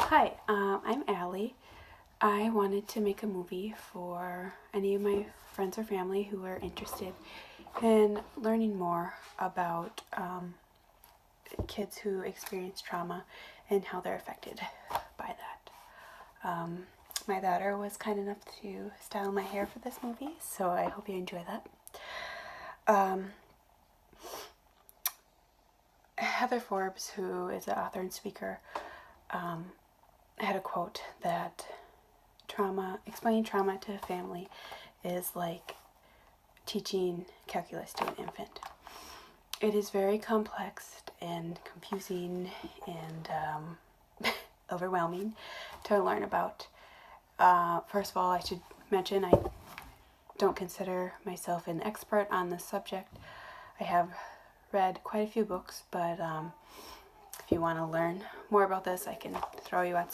Hi, I'm Allie. I wanted to make a movie for any of my friends or family who are interested in learning more about kids who experience trauma and how they're affected by that. My daughter was kind enough to style my hair for this movie, so I hope you enjoy that. Heather Forbes, who is an author and speaker, had a quote that explaining trauma to a family is like teaching calculus to an infant. It is very complex and confusing and overwhelming to learn about. First of all, I should mention I don't consider myself an expert on this subject. I have read quite a few books, but if you want to learn more about this, I can throw you at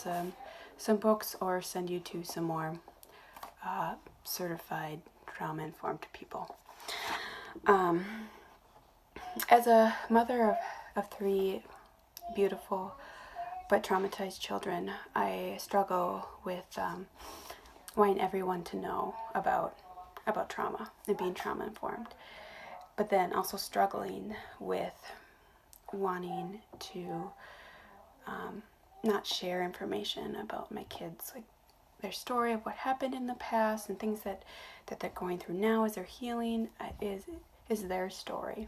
some books or send you to some more certified trauma-informed people. As a mother of three beautiful but traumatized children, I struggle with wanting everyone to know about trauma and being trauma-informed, but then also struggling with wanting to not share information about my kids, like their story of what happened in the past and things that they're going through now as they're healing is their story,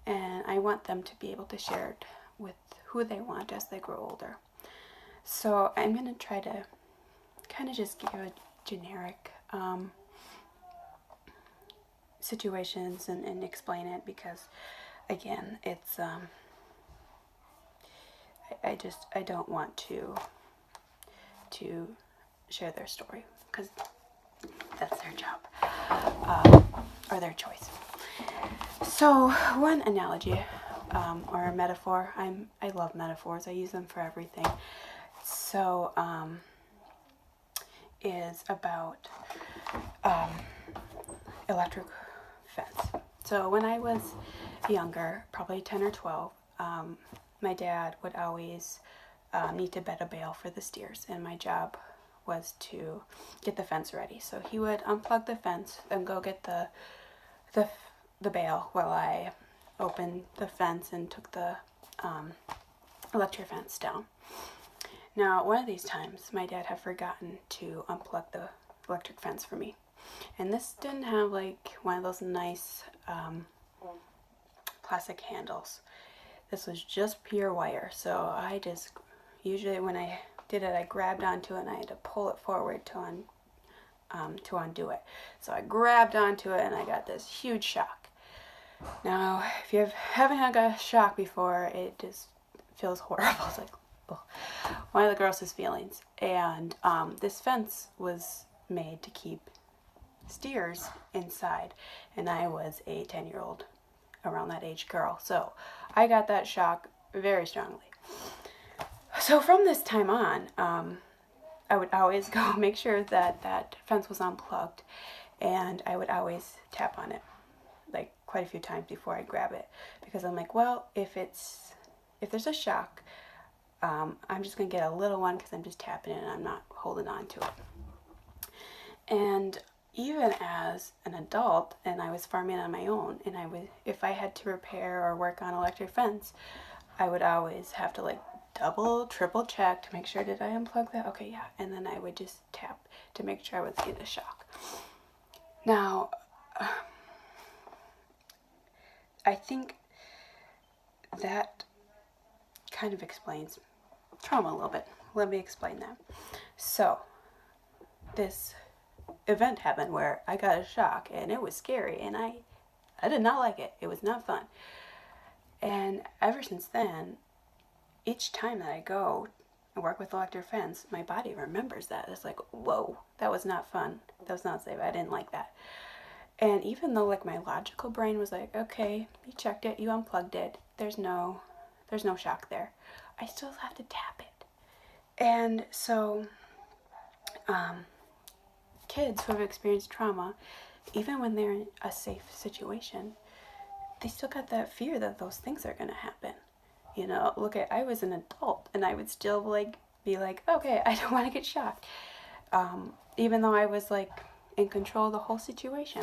and I want them to be able to share it with who they want as they grow older. So I'm going to try to kind of just give a generic situations and explain it, because again, it's I don't want to share their story, because that's their job or their choice. So one analogy or a metaphor, I love metaphors. I use them for everything. So is about electric fence. So when I was younger, probably 10 or 12, my dad would always need to bed a bale for the steers, and my job was to get the fence ready. So he would unplug the fence and go get the bale while I opened the fence and took the electric fence down. Now, one of these times, my dad had forgotten to unplug the electric fence for me. And this didn't have like one of those nice plastic handles. This was just pure wire. So I just, usually when I did it, I grabbed onto it and I had to pull it forward to undo it. So I grabbed onto it and I got this huge shock. Now, if you haven't had a shock before, it just feels horrible. It's like, oh, one of the grossest feelings. And this fence was made to keep steers inside, and I was a 10-year-old, around that age girl. So I got that shock very strongly. So from this time on, I would always go make sure that fence was unplugged, and I would always tap on it, like quite a few times before I grab it, because I'm like, well, if there's a shock, I'm just gonna get a little one because I'm just tapping it and I'm not holding on to it. And even as an adult, and I was farming on my own, and if I had to repair or work on electric fence, I would always have to like double, triple check to make sure, did I unplug that? Okay, yeah. And then I would just tap to make sure I was getting a shock. Now, I think that kind of explains trauma a little bit. Let me explain that. So, this event happened where I got a shock, and it was scary, and I did not like it. It was not fun. And ever since then, each time that I go and work with electric fence, my body remembers that. It's like, whoa, that was not fun. That was not safe. I didn't like that. And even though like my logical brain was like, okay, you checked it, you unplugged it, there's no shock there, I still have to tap it. And so kids who have experienced trauma, even when they're in a safe situation, they still got that fear that those things are going to happen. You know, I was an adult and I would still like be like, okay, I don't want to get shocked. Even though I was like in control of the whole situation.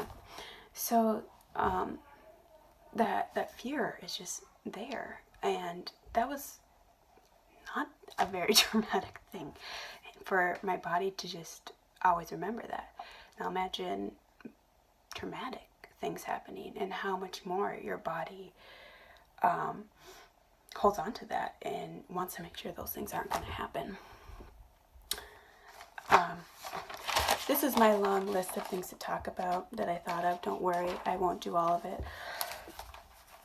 So that fear is just there. And that was not a very traumatic thing for my body to just always remember that. Now imagine traumatic things happening and how much more your body holds on to that and wants to make sure those things aren't going to happen. This is my long list of things to talk about that I thought of. Don't worry, I won't do all of it.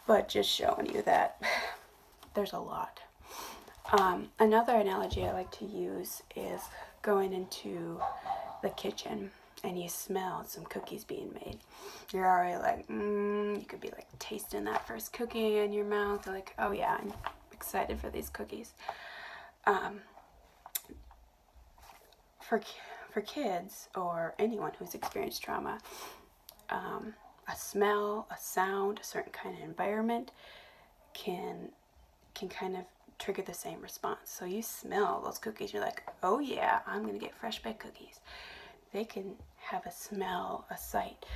But just showing you that there's a lot. Another analogy I like to use is going into the kitchen and you smell some cookies being made. You're already like, you could be like tasting that first cookie in your mouth. You're like, oh yeah, I'm excited for these cookies. For kids or anyone who's experienced trauma, a smell, a sound, a certain kind of environment can kind of trigger the same response. So you smell those cookies, you're like, oh yeah, I'm gonna get fresh baked cookies. They can have a smell, a sight,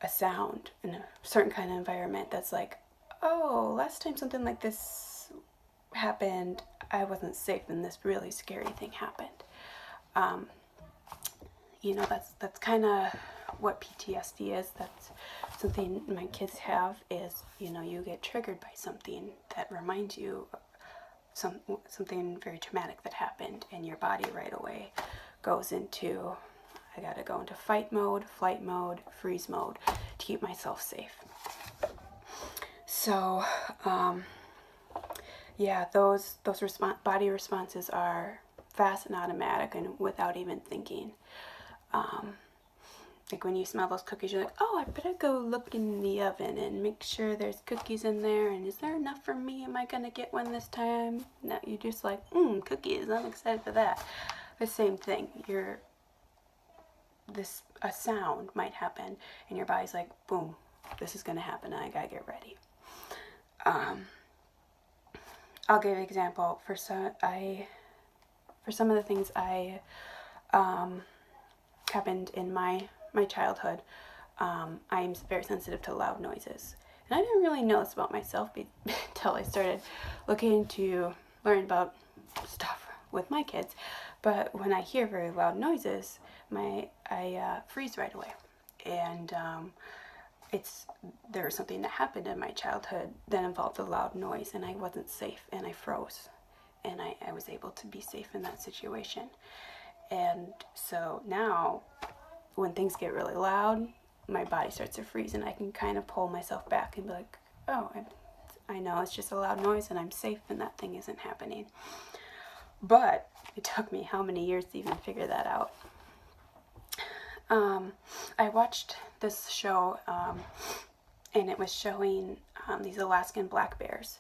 a sound in a certain kind of environment that's like, oh, last time something like this happened, I wasn't safe and this really scary thing happened. That's kind of what PTSD is. That's something my kids have is, you get triggered by something that reminds you of something very traumatic that happened, and your body right away goes into, I gotta go into fight mode, flight mode, freeze mode to keep myself safe. So, those body responses are fast and automatic and without even thinking. Like when you smell those cookies, you're like, oh, I better go look in the oven and make sure there's cookies in there, and is there enough for me? Am I gonna get one this time? No, you're just like, cookies, I'm excited for that. The same thing, a sound might happen and your body's like, boom, this is gonna happen and I gotta get ready. I'll give an example. For some of the things I happened in my childhood, I'm very sensitive to loud noises. And I didn't really know this about myself until I started looking to learn about stuff with my kids. But when I hear very loud noises, I freeze right away. And there was something that happened in my childhood that involved a loud noise, and I wasn't safe, and I froze. And I was able to be safe in that situation. And so now, when things get really loud, my body starts to freeze, and I can kind of pull myself back and be like, oh, I know it's just a loud noise, and I'm safe, and that thing isn't happening. But it took me how many years to even figure that out. I watched this show, and it was showing these Alaskan black bears.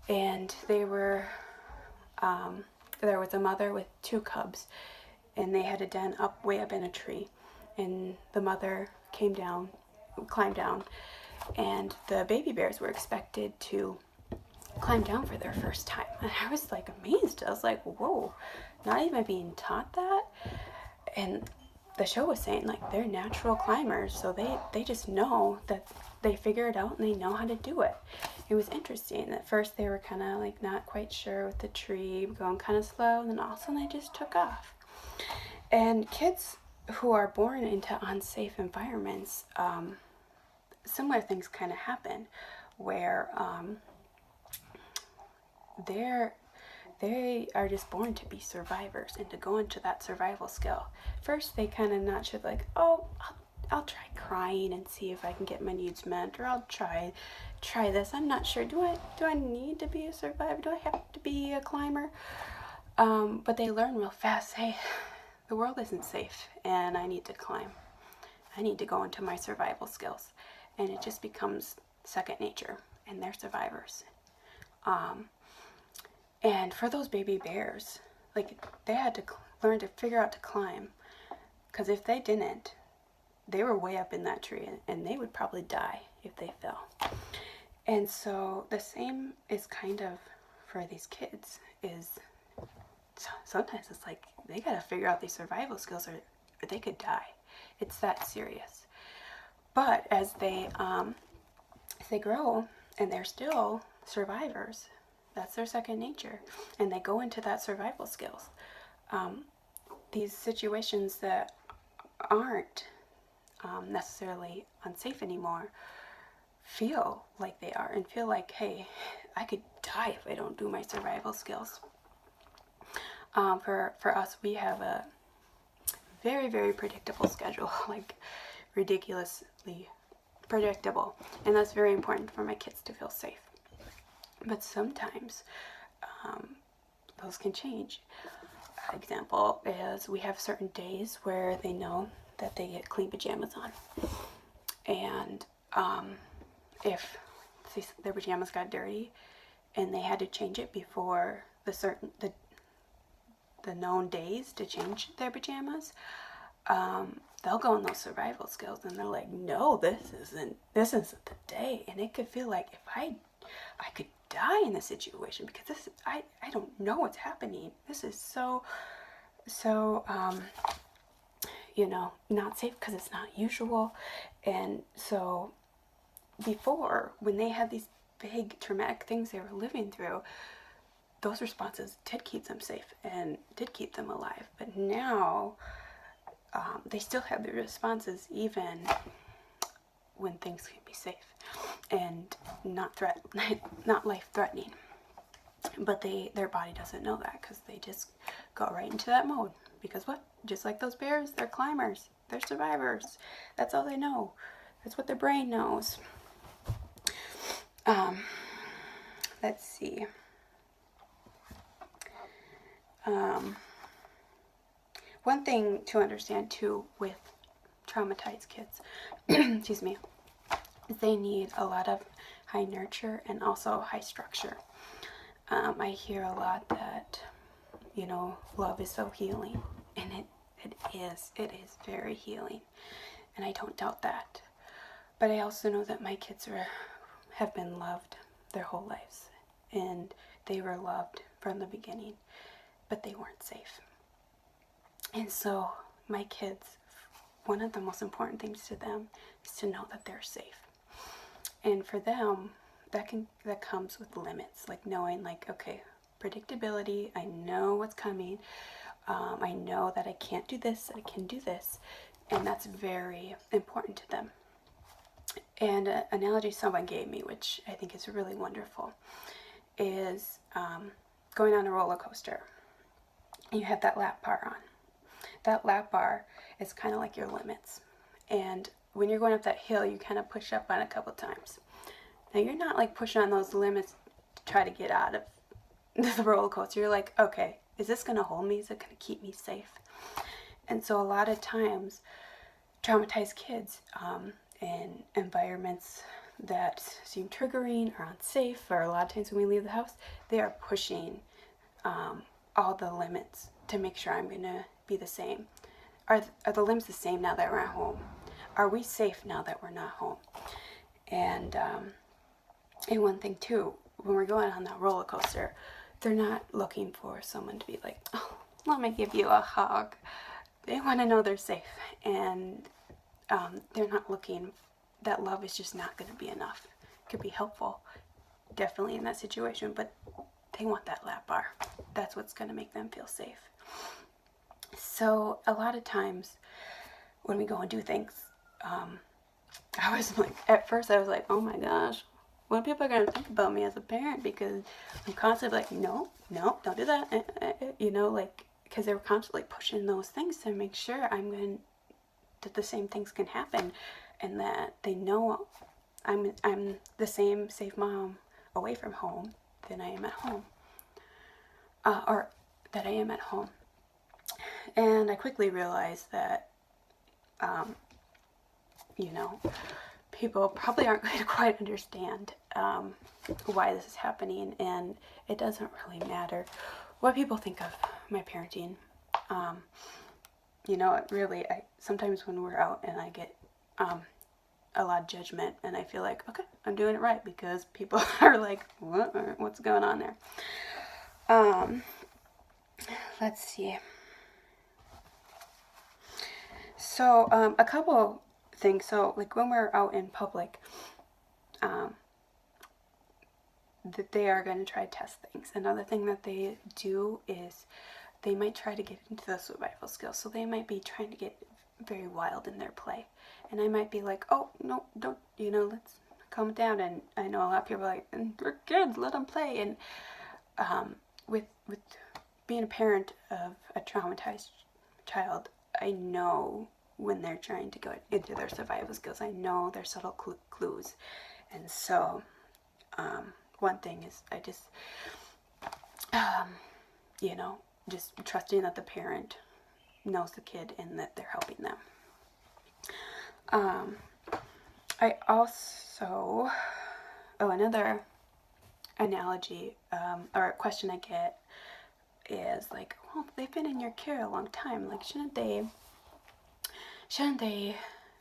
And there was a mother with 2 cubs, and they had a den way up in a tree. And the mother climbed down, and the baby bears were expected to climb down for their first time. And I was like amazed. I was like, whoa, not even being taught that. And the show was saying like they're natural climbers, so they just know that they figure it out and they know how to do it. It was interesting. At first they were kind of like not quite sure with the tree, going kind of slow, and then all of a sudden they just took off. And kids who are born into unsafe environments, similar things kind of happen, where they are just born to be survivors and to go into that survival skill. First, they kind of not sure, like, oh, I'll try crying and see if I can get my needs met, or I'll try this. I'm not sure. Do I need to be a survivor? Do I have to be a climber? But they learn real fast. Hey, the world isn't safe, and I need to climb. I need to go into my survival skills, and it just becomes second nature, and they're survivors. And for those baby bears, like, they had to learn to figure out to climb, because if they didn't, they were way up in that tree, and they would probably die if they fell. And so the same is kind of for these kids, is sometimes it's like they got to figure out these survival skills or they could die. It's that serious. But as they grow and they're still survivors, that's their second nature, and they go into that survival skills. These situations that aren't necessarily unsafe anymore feel like they are, and feel like, hey, I could die if I don't do my survival skills. For us, we have a very, very predictable schedule, like ridiculously predictable, and that's very important for my kids to feel safe. But sometimes those can change. Example is we have certain days where they know that they get clean pajamas on, and if their pajamas got dirty and they had to change it before the known days to change their pajamas, they'll go in those survival skills and they're like, no, this isn't the day. And it could feel like if I could die in this situation, because I don't know what's happening. This is so not safe because it's not usual. And so before, when they had these big traumatic things they were living through, those responses did keep them safe and did keep them alive. But now they still have the responses even when things can be safe and not life-threatening. But their body doesn't know that, because they just go right into that mode. Because what? Just like those bears, they're climbers. They're survivors. That's all they know. That's what their brain knows. Let's see. One thing to understand too with traumatized kids, excuse me, is they need a lot of high nurture and also high structure. I hear a lot that, love is so healing, and it is very healing, and I don't doubt that. But I also know that my kids have been loved their whole lives, and they were loved from the beginning, but they weren't safe. And so my kids, one of the most important things to them is to know that they're safe. And for them, that comes with limits, like knowing, like, okay, predictability, I know what's coming, I know that I can't do this, that I can do this, and that's very important to them. And an analogy someone gave me, which I think is really wonderful, is going on a roller coaster. You have that lap bar on. That lap bar is kind of like your limits. And when you're going up that hill, you kind of push up on it a couple times. Now, you're not like pushing on those limits to try to get out of the roller coaster. You're like, okay, is this going to hold me? Is it going to keep me safe? And so a lot of times, traumatized kids in environments that seem triggering or unsafe, or a lot of times when we leave the house, they are pushing all the limits to make sure I'm going to be the same. Are the limits the same now that we're at home? Are we safe now that we're not home? And one thing too, when we're going on that roller coaster, they're not looking for someone to be like, oh, let me give you a hug. They want to know they're safe, and they're not looking. That love is just not going to be enough. It could be helpful, definitely in that situation, but they want that lap bar. That's what's going to make them feel safe. So a lot of times when we go and do things, I was like, at first I was like, oh my gosh, what are people going to think about me as a parent? Because I'm constantly like, no, don't do that. Because they were constantly pushing those things to make sure that the same things can happen, and that they know I'm the same safe mom away from home than I am at home, or that I am at home. And I quickly realized that, people probably aren't going to quite understand why this is happening, and it doesn't really matter what people think of my parenting. Sometimes when we're out and I get a lot of judgment, and I feel like, okay, I'm doing it right, because people are like, what's going on there? let's see. So a couple things. So like when we're out in public, that they are going to try to test things. Another thing that they do is they might try to get into the survival skills. So they might be trying to get very wild in their play. And I might be like, oh, no, don't, let's calm down. And I know a lot of people are like, they're kids, let them play. And with being a parent of a traumatized child, I know when they're trying to go into their survival skills. I know their subtle clues. And so one thing is I just, just trusting that the parent knows the kid and that they're helping them. I also, another analogy or a question I get is like, well, they've been in your care a long time. Like, shouldn't they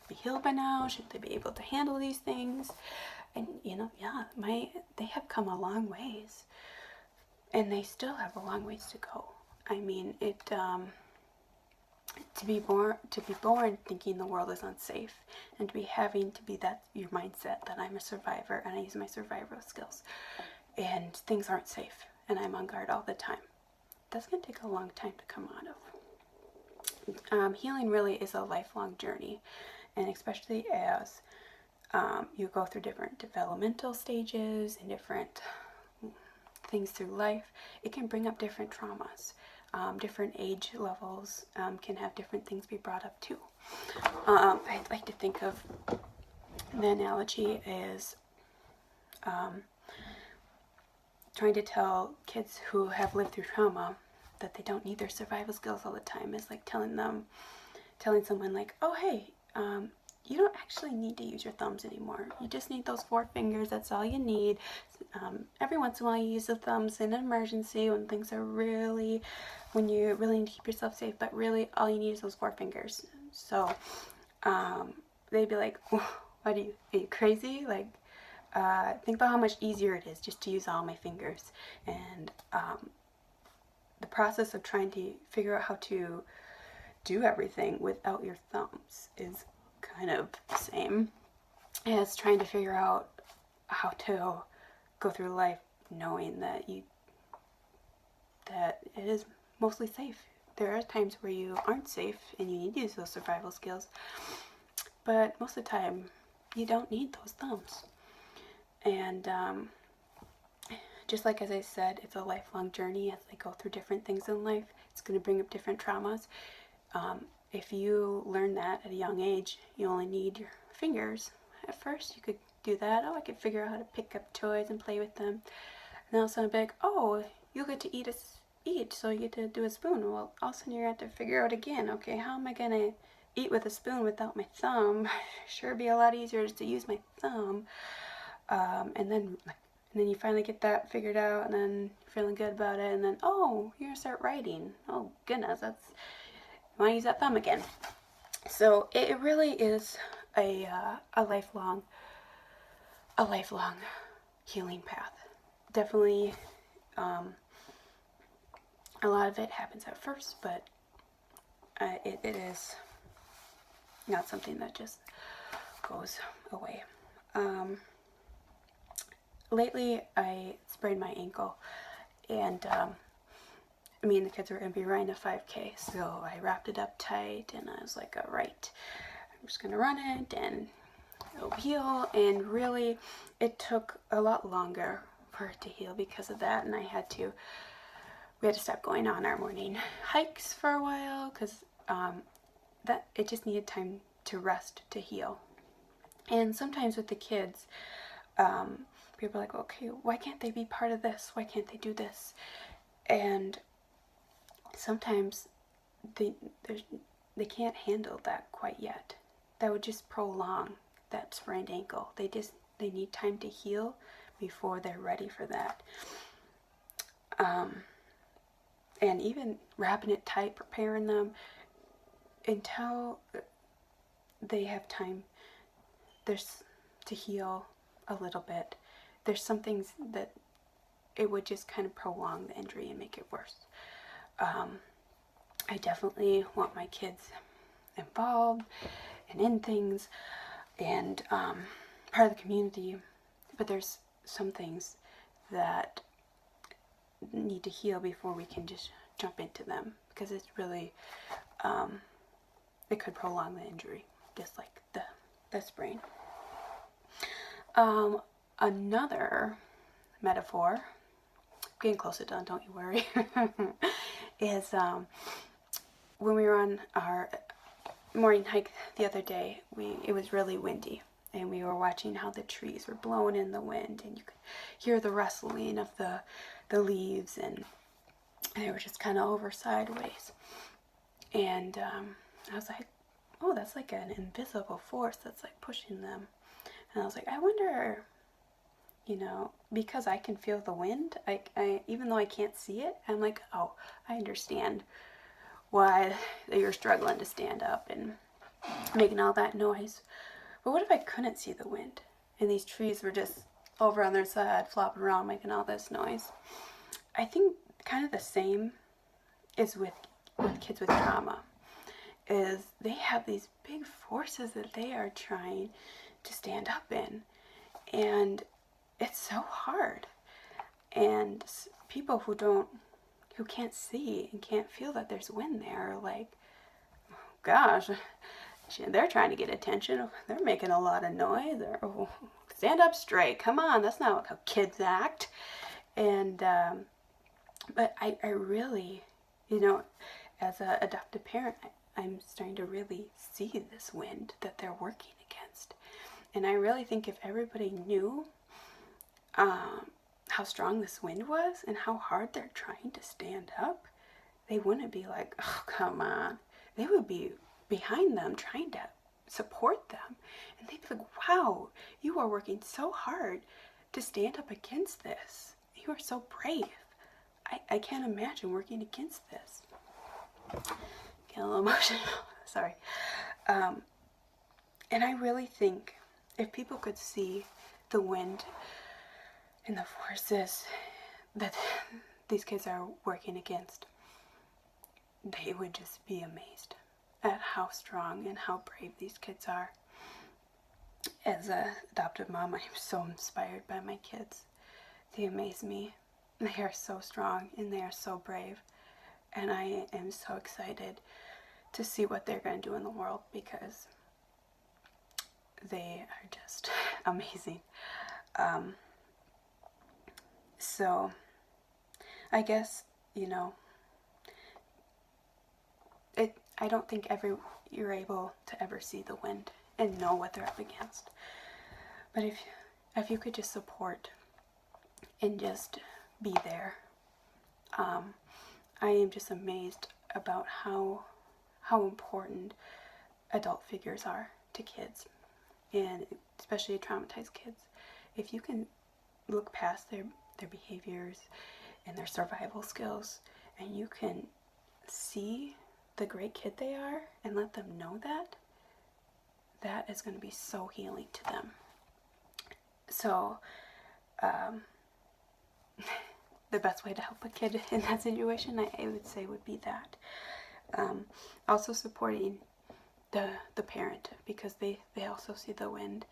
be healed by now? Shouldn't they be able to handle these things? And they have come a long ways, and they still have a long ways to go. I mean, to be born thinking the world is unsafe, and to be having to be that your mindset that I'm a survivor and I use my survival skills, and things aren't safe, and I'm on guard all the time. That's going to take a long time to come out of. Healing really is a lifelong journey, and especially as you go through different developmental stages and different things through life, it can bring up different traumas. Different age levels can have different things be brought up too. I'd like to think of the analogy as trying to tell kids who have lived through trauma that they don't need their survival skills all the time. Is like telling someone like, oh hey, you don't actually need to use your thumbs anymore. You just need those 4 fingers. That's all you need. Every once in a while you use the thumbs in an emergency when you really need to keep yourself safe, but really all you need is those 4 fingers. So they'd be like, are you crazy? Like, think about how much easier it is just to use all my fingers. And the process of trying to figure out how to do everything without your thumbs is kind of the same as trying to figure out how to go through life knowing that it is mostly safe. There are times where you aren't safe and you need to use those survival skills, but most of the time you don't need those thumbs. And just like as I said, it's a lifelong journey. As they go through different things in life, it's going to bring up different traumas. If you learn that at a young age, you only need your fingers. At first, you could do that. Oh, I could figure out how to pick up toys and play with them. And then all of a sudden, I'd be like, oh, you get to eat, so you get to do a spoon. Well, all of a sudden, you're going to have to figure out again, okay, how am I going to eat with a spoon without my thumb? Sure be a lot easier to use my thumb. And then you finally get that figured out, and then you're feeling good about it, and then, oh, you're going to start writing. Oh, goodness, you want to use that thumb again. So it really is a lifelong healing path. Definitely, a lot of it happens at first, but it is not something that just goes away. Lately, I sprained my ankle, and me and the kids were going to be running a 5K, so I wrapped it up tight, and I was like, all right, I'm just going to run it, and it'll heal. And really, it took a lot longer for it to heal because of that, and we had to stop going on our morning hikes for a while, because that it just needed time to rest to heal. And sometimes with the kids, people are like, okay, why can't they be part of this? Why can't they do this? And sometimes they can't handle that quite yet. That would just prolong that sprained ankle. They need time to heal before they're ready for that. And even wrapping it tight, preparing them until they have time to heal a little bit. There's some things that it would just kind of prolong the injury and make it worse. I definitely want my kids involved and in things and part of the community, but there's some things that need to heal before we can just jump into them, because it's really it could prolong the injury, just like the sprain. Another metaphor, getting close to done, don't you worry, is when we were on our morning hike the other day, it was really windy, and we were watching how the trees were blowing in the wind, and you could hear the rustling of the leaves, and they were just kind of over sideways. And I was like, oh, that's like an invisible force that's like pushing them. And I was like, I wonder, because I can feel the wind, I even though I can't see it, I'm like, oh, I understand why you're struggling to stand up and making all that noise. But what if I couldn't see the wind and these trees were just over on their side, flopping around, making all this noise? I think kind of the same is with kids with trauma, is they have these big forces that they are trying to stand up in, and it's so hard. And people who can't see and can't feel that there's wind there are like, oh, gosh, they're trying to get attention, they're making a lot of noise, oh, stand up straight, come on, that's not how kids act. And but I really, as an adoptive parent, I'm starting to really see this wind that they're working against. And I really think if everybody knew how strong this wind was and how hard they're trying to stand up, they wouldn't be like, oh, come on. They would be behind them trying to support them. And they'd be like, wow, you are working so hard to stand up against this. You are so brave. I can't imagine working against this. Get a little emotional. Sorry. And I really think if people could see the wind and the forces that these kids are working against, they would just be amazed at how strong and how brave these kids are. As an adoptive mom, I'm so inspired by my kids. They amaze me. They are so strong and they are so brave. And I am so excited to see what they're going to do in the world, because they are just amazing. So I guess, I don't think you're able to ever see the wind and know what they're up against. But if you could just support and just be there, I am just amazed about how important adult figures are to kids, and especially traumatized kids. If you can look past their behaviors and their survival skills, and you can see the great kid they are and let them know that is going to be so healing to them. So the best way to help a kid in that situation, I would say, would be that. Also supporting the parent, because they also see the wind,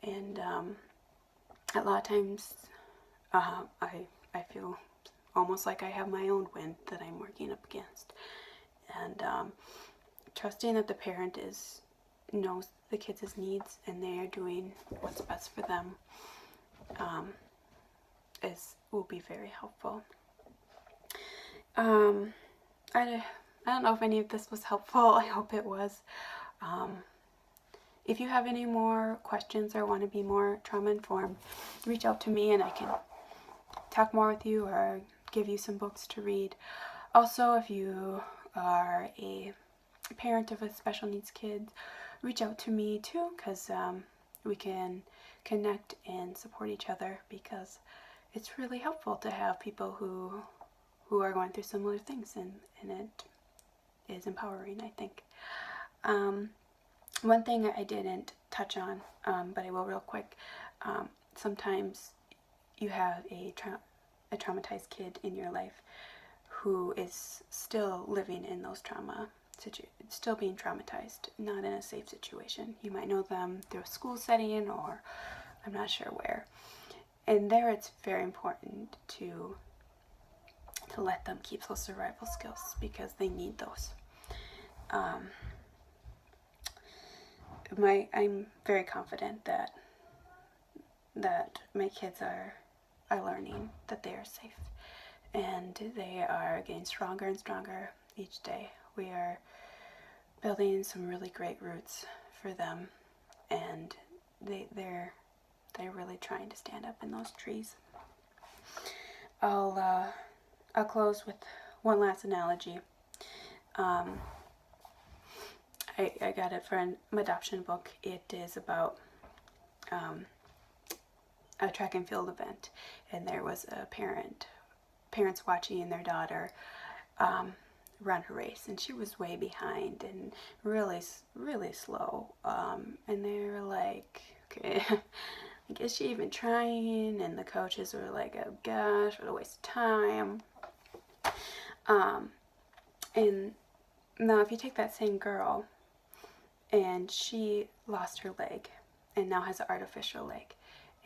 and a lot of times I feel almost like I have my own wind that I'm working up against. And trusting that the parent knows the kids' needs and they are doing what's best for them will be very helpful. I don't know if any of this was helpful. I hope it was. If you have any more questions or want to be more trauma informed, reach out to me and I can talk more with you or give you some books to read. Also, if you are a parent of a special needs kid, reach out to me too, because we can connect and support each other, because it's really helpful to have people who are going through similar things, and it is empowering, I think. One thing I didn't touch on, but I will real quick, sometimes you have a traumatized kid in your life who is still living in those still being traumatized, not in a safe situation. You might know them through a school setting, or I'm not sure where. And there it's very important to let them keep those survival skills, because they need those. I'm very confident that my kids are learning that they are safe, and they are getting stronger and stronger each day. We are building some really great roots for them, and they're really trying to stand up in those trees. I'll close with one last analogy. I got it for an adoption book. It is about a track and field event, and there was a parents watching their daughter run her race, and she was way behind and really slow. And they were like, okay, like, is she even trying? And the coaches were like, oh gosh, what a waste of time. And now if you take that same girl, and she lost her leg and now has an artificial leg,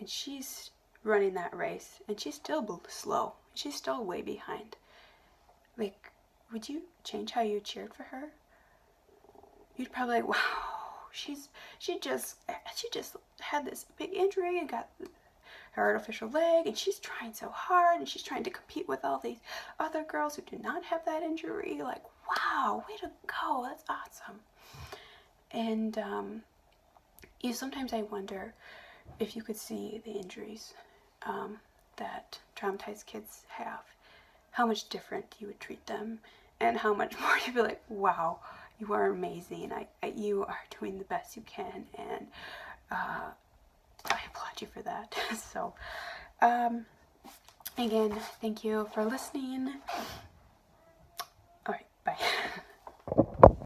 and she's running that race, and she's still slow, she's still way behind, like, would you change how you cheered for her? You'd probably like, wow, she just had this big injury and got her artificial leg, and she's trying so hard, and she's trying to compete with all these other girls who do not have that injury. Like, wow, way to go, that's awesome. And sometimes I wonder if you could see the injuries that traumatized kids have, how much different you would treat them, and how much more you'd be like, wow, you are amazing. You are doing the best you can, and I applaud you for that. So, again, thank you for listening. All right, bye.